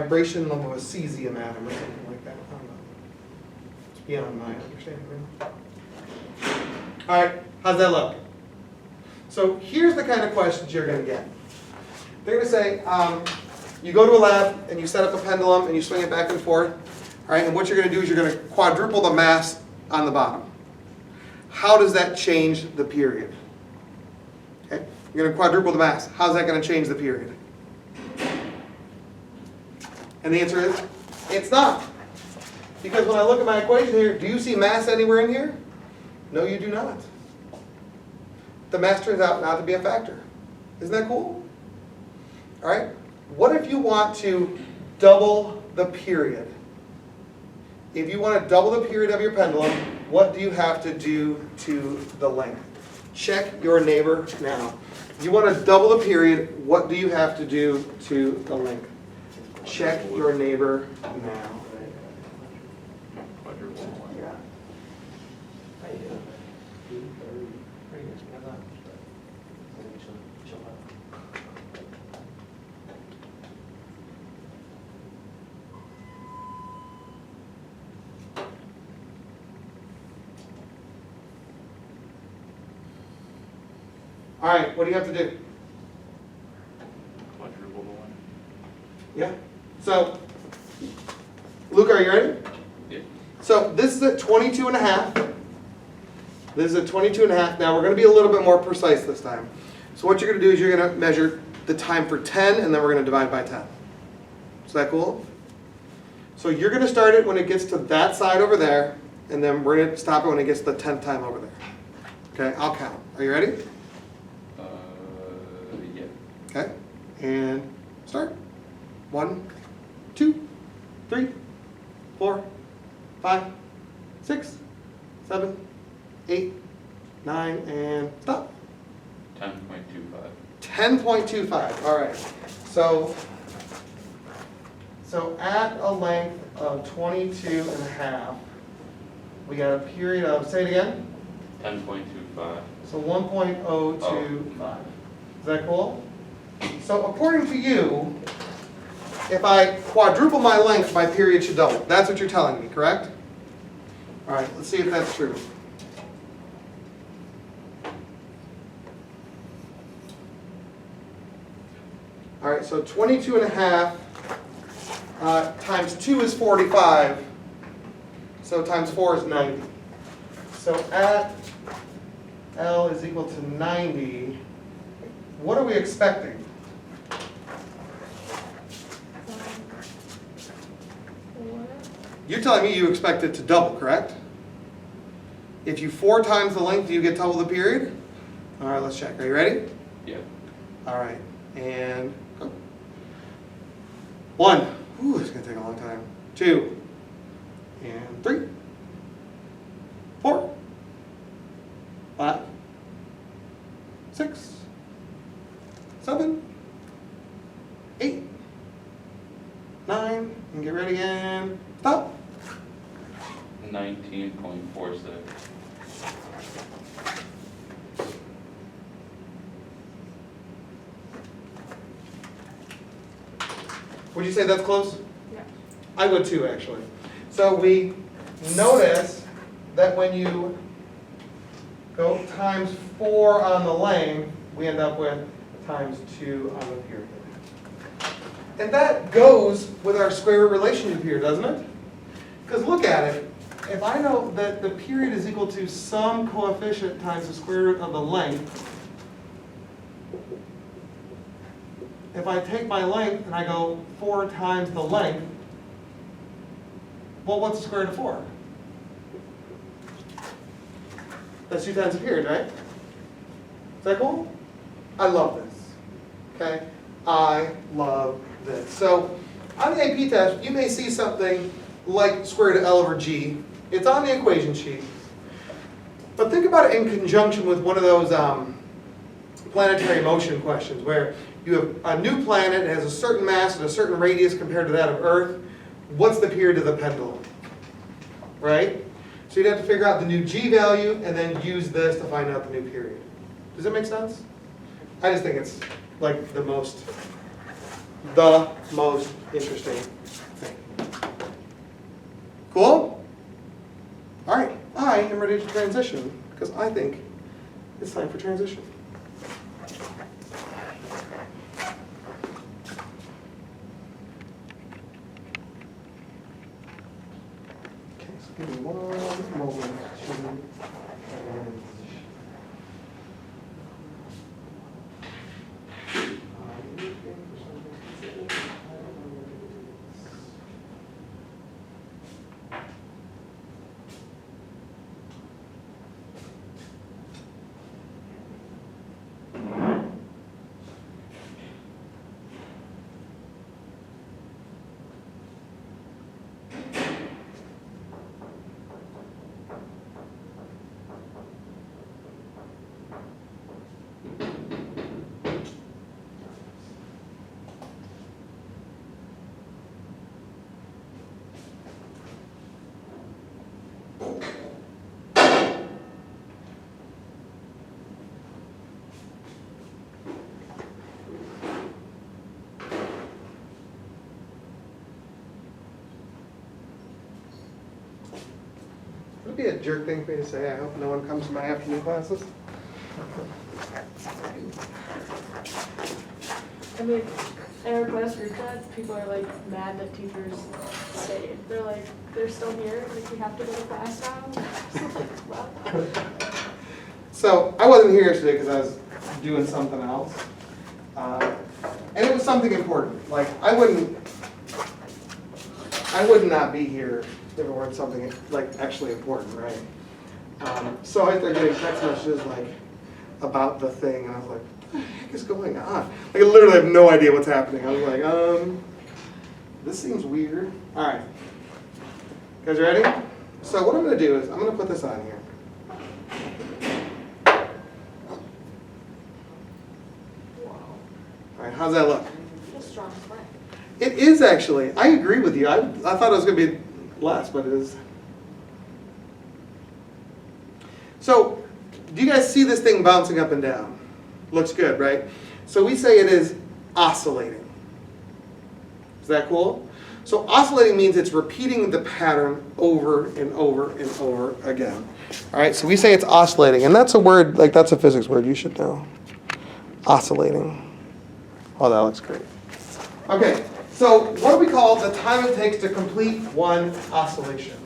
vibration level of a cesium atom or something like that. I don't know. It's beyond my understanding. Really. All right, how's that look? So here's the kind of questions you're going to get. They're going to say, you go to a lab and you set up a pendulum and you swing it back and forth. All right, and what you're going to do is you're going to quadruple the mass on the bottom. How does that change the period? Okay, you're going to quadruple the mass. How's that going to change the period? And the answer is, it's not. Because when I look at my equation here, do you see mass anywhere in here? No, you do not. The mass turns out not to be a factor. Isn't that cool? All right, what if you want to double the period? If you want to double the period of your pendulum, what do you have to do to the length? Check your neighbor now. If you want to double the period, what do you have to do to the length? Check your neighbor now. All right, what do you have to do? Quadruple the one. Yeah. So, Luke, are you ready? Yeah. So this is at 22 and a half. This is at 22 and a half. Now we're going to be a little bit more precise this time. So what you're going to do is you're going to measure the time for 10 and then we're going to divide by 10. Is that cool? So you're going to start it when it gets to that side over there and then we're going to stop it when it gets to the 10th time over there. Okay, I'll count. Are you ready? Yeah. Okay, and start. 1, 2, 3, 4, 5, 6, 7, 8, 9, and stop. 10.25. 10.25. All right. So at a length of 22 and a half, we got a period of, say it again? 10.25. So 1.025. Oh. Is that cool? So according to you, if I quadruple my length, my period should double. That's what you're telling me, correct? All right, let's see if that's true. All right, so 22 and a half times 2 is 45. So times 4 is 90. So at L is equal to 90, what are we expecting? You're telling me you expect it to double, correct? If you 4 times the length, do you get double the period? All right, let's check. Are you ready? Yeah. All right, and go. 1. Ooh, it's going to take a long time. 2. And 3. 4. 5. 6. 7. 8. 9. And get ready and stop. 19.46. Would you say that's close? Yeah. I would too, actually. So we notice that when you go times 4 on the length, we end up with times 2 on the period. And that goes with our square root relationship here, doesn't it? Because look at it. If I know that the period is equal to some coefficient times the square root of the length, if I take my length and I go 4 times the length, well, what's the square root of 4? That's 2 times the period, right? Is that cool? I love this. Okay? I love this. So on the AP test, you may see something like square root of L over G. It's on the equation sheet. But think about it in conjunction with one of those planetary motion questions where you have a new planet, it has a certain mass and a certain radius compared to that of Earth. What's the period of the pendulum? Right? So you'd have to figure out the new G value and then use this to find out the new period. Does that make sense? I just think it's like the most interesting thing. Cool? All right, I am ready to transition because I think it's time for transition. Okay, so give me one moment to transition. Would it be a jerk thing for me to say, I hope no one comes to my afternoon classes? I mean, in our class group chat, people are like mad that teachers stayed. They're like, they're still here, like we have to go to class now. So like, wow. So I wasn't here yesterday because I was doing something else. And it was something important. Like I would not be here if it weren't something like actually important, right? So I started getting text messages like about the thing, and I was like, what the heck is going on? Like I literally have no idea what's happening. I was like, this seems weird. All right, you guys ready? So what I'm going to do is I'm going to put this on here. All right, how's that look? A strong sweat. It is actually. I agree with you. I thought it was going to be less, but it is. So, do you guys see this thing bouncing up and down? Looks good, right? So we say it is oscillating. Is that cool? So oscillating means it's repeating the pattern over and over and over again. All right, so we say it's oscillating, and that's a word, like that's a physics word you should know. Oscillating. Oh, that looks great. Okay, so what do we call the time it takes to complete one oscillation?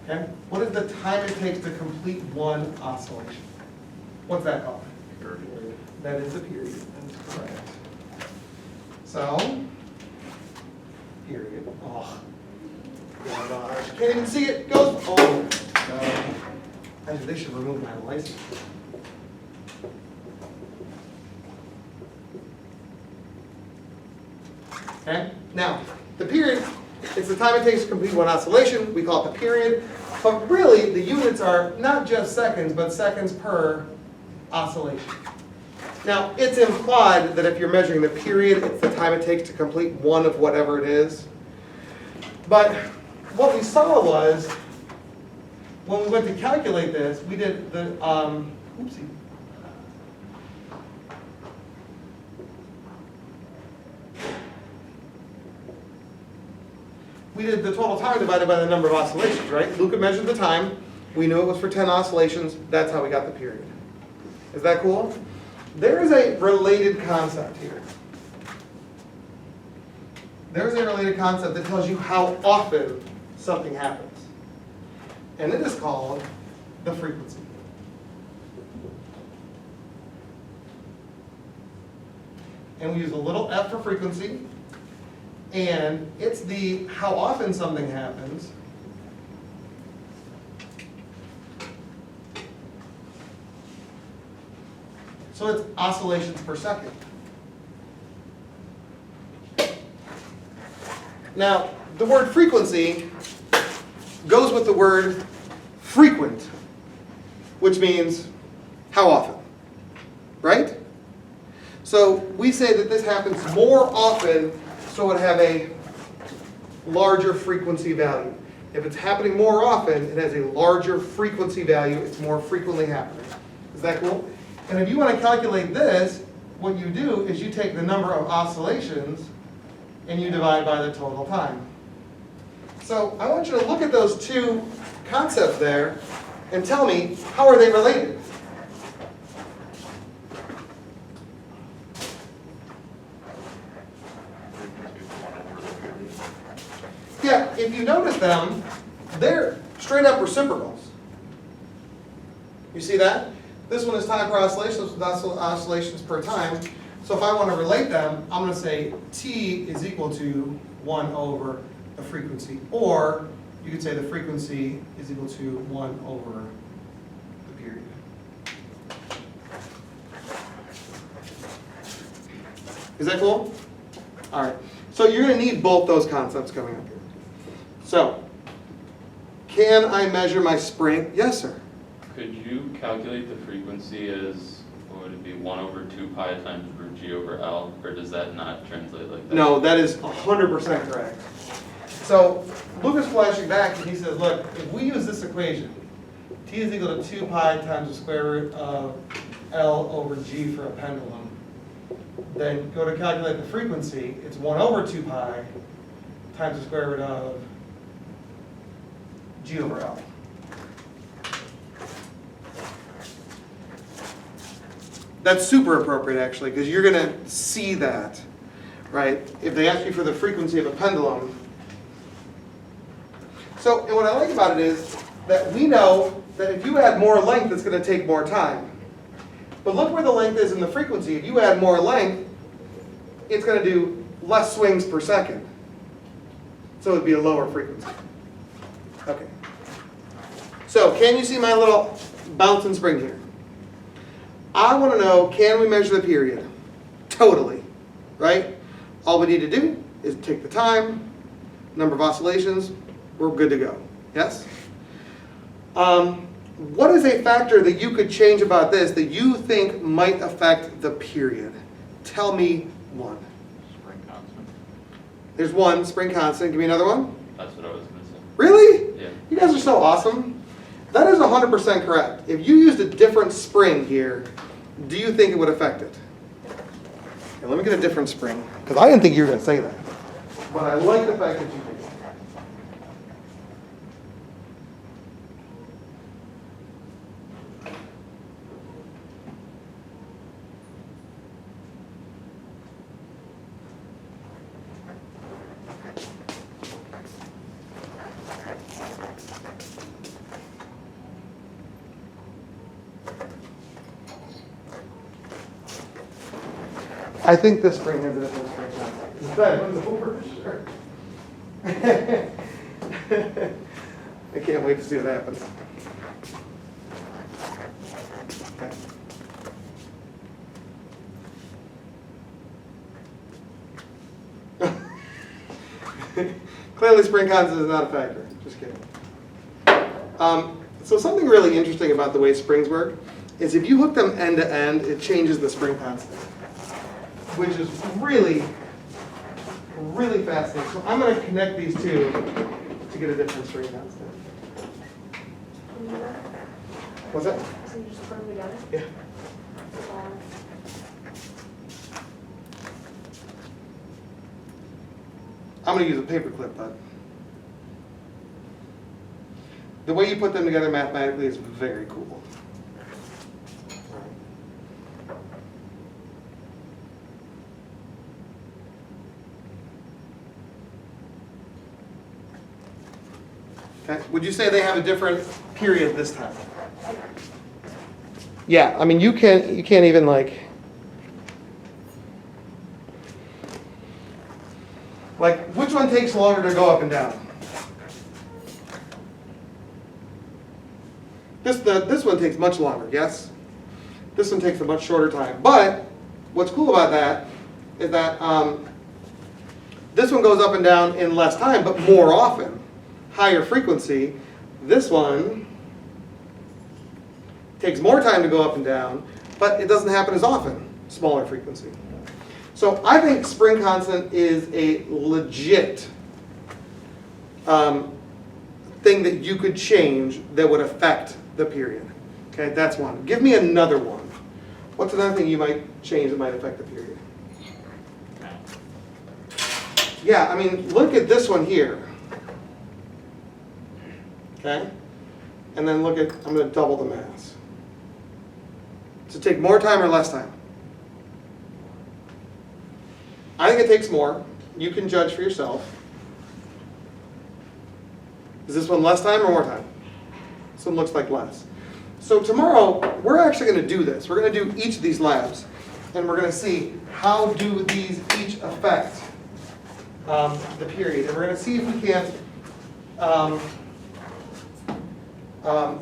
Okay, what is the time it takes to complete one oscillation? What's that called? Period. That is the period. That is correct. So, period. Oh, gosh. Can't even see it. Goes. Oh, no. Actually, they should remove my license. Okay? Now, the period, it's the time it takes to complete one oscillation. We call it the period. But really, the units are not just seconds, but seconds per oscillation. Now, it's implied that if you're measuring the period, it's the time it takes to complete one of whatever it is. But what we saw was, when we went to calculate this, we did the, oopsie. We did the total time divided by the number of oscillations, right? Luca measured the time. We knew it was for 10 oscillations. That's how we got the period. Is that cool? There is a related concept here. There's a related concept that tells you how often something happens. And it is called the frequency. And we use a little f for frequency. And it's the how often something happens so it's oscillations per second. Now, the word frequency goes with the word frequent, which means how often, right? So we say that this happens more often, so it would have a larger frequency value. If it's happening more often, it has a larger frequency value. It's more frequently happening. Is that cool? And if you want to calculate this, what you do is you take the number of oscillations and you divide by the total time. So I want you to look at those two concepts there and tell me, how are they related? Yeah, if you notice them, they're straight up reciprocals. You see that? This one is time per oscillation, this one's oscillations per time. So if I want to relate them, I'm going to say T is equal to 1 over the frequency. Or you could say the frequency is equal to 1 over the period. Is that cool? All right. So you're going to need both those concepts coming up here. So, can I measure my spring? Yes, sir. Could you calculate the frequency as, what would it be, 1 over 2 pi times root g over L? Or does that not translate like that? No, that is 100% correct. So, Luke is flashing back and he says, look, if we use this equation, T is equal to 2 pi times the square root of L over G for a pendulum, then go to calculate the frequency, it's 1 over 2 pi times the square root of G over L. That's super appropriate actually, because you're going to see that, right? If they ask you for the frequency of a pendulum. So, and what I like about it is that we know that if you add more length, it's going to take more time. But look where the length is in the frequency. If you add more length, it's going to do less swings per second. So it would be a lower frequency. Okay. So, can you see my little bouncing spring here? I want to know, can we measure the period? Totally. Right? All we need to do is take the time, number of oscillations, we're good to go. Yes? What is a factor that you could change about this that you think might affect the period? Tell me one. Spring constant. There's one, spring constant. Give me another one. That's what I was going to say. Really? Yeah. You guys are so awesome. That is 100% correct. If you used a different spring here, do you think it would affect it? Okay, let me get a different spring, because I didn't think you were going to say that. But I like the fact that you did. I think this spring has a different spring constant. That one's over, sure. I can't wait to see what happens. Okay. Clearly spring constant is not a factor. Just kidding. So something really interesting about the way springs work is if you hook them end to end, it changes the spring constant, which is really, really fascinating. So I'm going to connect these two to get a different spring constant. What's that? So you just put them together? Yeah. I'm going to use a paper clip, but the way you put them together mathematically is very cool. Okay. Would you say they have a different period this time? Yeah, I mean you can't even like which one takes longer to go up and down? This one takes much longer, yes? This one takes a much shorter time. But what's cool about that is that this one goes up and down in less time, but more often. Higher frequency. This one takes more time to go up and down, but it doesn't happen as often. Smaller frequency. So I think spring constant is a legit thing that you could change that would affect the period. Okay, that's one. Give me another one. What's another thing you might change that might affect the period? Yeah, I mean, look at this one here. okay? And then look at, I'm going to double the mass. Does it take more time or less time? I think it takes more. You can judge for yourself. Is this one less time or more time? This one looks like less. So tomorrow, we're actually going to do this. We're going to do each of these labs, and we're going to see how do these each affect the period. And we're going to see if we can't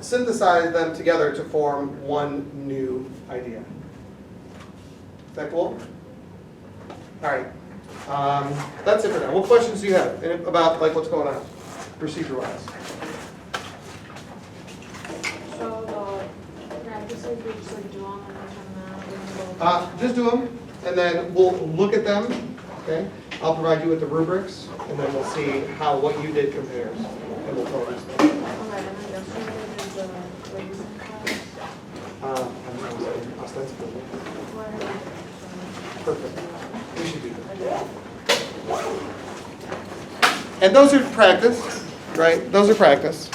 synthesize them together to form one new idea. Is that cool? All right. That's it for now. What questions do you have about like what's going on procedure-wise? So the practices, we just like do them and then turn them out. Just do them, and then we'll look at them. Okay. I'll provide you with the rubrics, and then we'll see how what you did compares, and we'll tell this. Okay, and then yesterday there's a quiz class. Ostensibly. Where, Perfect. We should do that. And those are practice, right? Those are practice.